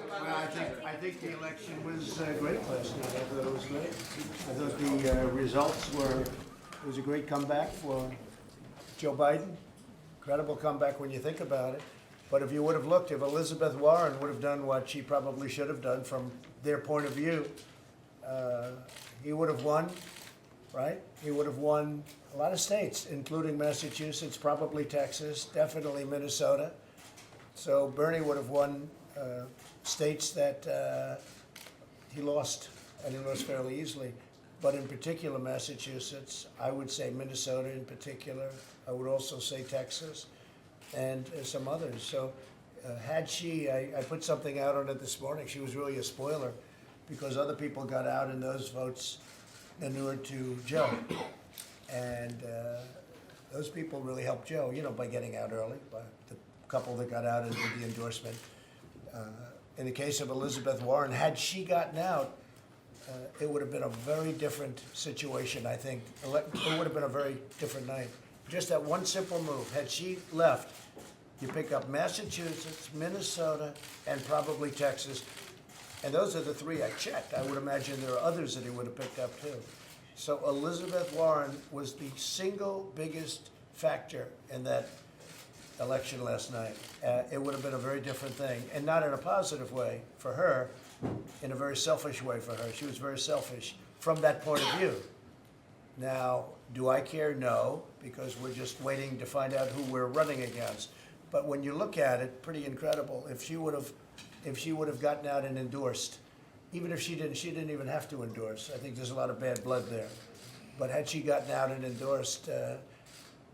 Well, I think the election was great last night. I thought it was great. I thought the results were, it was a great comeback for Joe Biden. Incredible comeback when you think about it. But if you would have looked, if Elizabeth Warren would have done what she probably should have done from their point of view, he would have won, right? He would have won a lot of states, including Massachusetts, probably Texas, definitely Minnesota. So Bernie would have won states that he lost, and he lost fairly easily. But in particular, Massachusetts, I would say Minnesota in particular. I would also say Texas and some others. So had she, I put something out on it this morning, she was really a spoiler because other people got out and those votes inured to Joe. And those people really helped Joe, you know, by getting out early, by the couple that got out and did the endorsement. In the case of Elizabeth Warren, had she gotten out, it would have been a very different situation, I think. It would have been a very different night. Just that one simple move. Had she left, you pick up Massachusetts, Minnesota, and probably Texas. And those are the three I checked. I would imagine there are others that he would have picked up too. So Elizabeth Warren was the single biggest factor in that election last night. It would have been a very different thing, and not in a positive way for her, in a very selfish way for her. She was very selfish from that point of view. Now, do I care? No, because we're just waiting to find out who we're running against. But when you look at it, pretty incredible. If she would have gotten out and endorsed, even if she didn't even have to endorse. I think there's a lot of bad blood there. But had she gotten out and endorsed,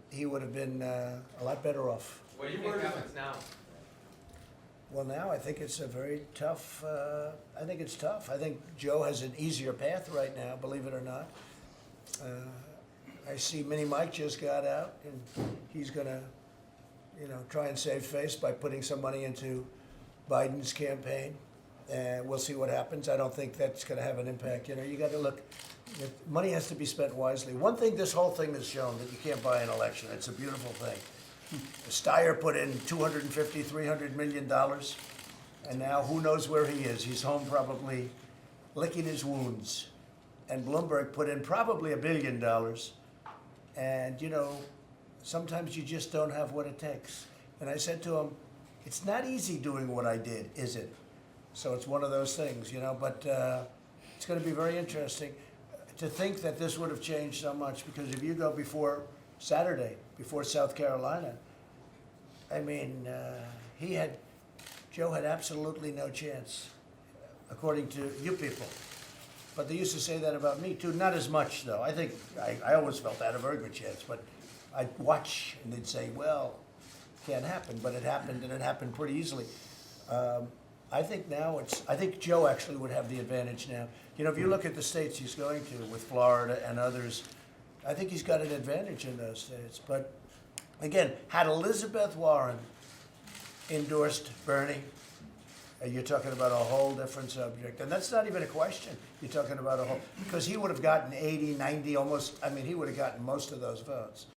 he would have been a lot better off. What do you think happens now? Well, now I think it's a very tough, I think it's tough. I think Joe has an easier path right now, believe it or not. I see Mini Mike just got out, and he's going to, you know, try and save face by putting some money into Biden's campaign. And we'll see what happens. I don't think that's going to have an impact. You know, you got to look, money has to be spent wisely. One thing this whole thing has shown that you can't buy an election. It's a beautiful thing. Steyer put in $250, $300 million, and now who knows where he is. He's home probably licking his wounds. And Bloomberg put in probably $1 billion. And, you know, sometimes you just don't have what it takes. And I said to him, it's not easy doing what I did, is it? So it's one of those things, you know, but it's going to be very interesting to think that this would have changed so much, because if you go before Saturday, before South Carolina, I mean, Joe had absolutely no chance, according to you people. But they used to say that about me, too. Not as much, though. I think I always felt I had a very good chance. But I'd watch, and they'd say, well, can't happen. But it happened, and it happened pretty easily. I think now I think Joe actually would have the advantage now. You know, if you look at the states he's going to, with Florida and others, I think he's got an advantage in those states. But, again, had Elizabeth Warren endorsed Bernie, you're talking about a whole different subject. And that's not even a question. You're talking about a whole, because he would have gotten 80, 90, almost, I mean, he would have gotten most of those votes.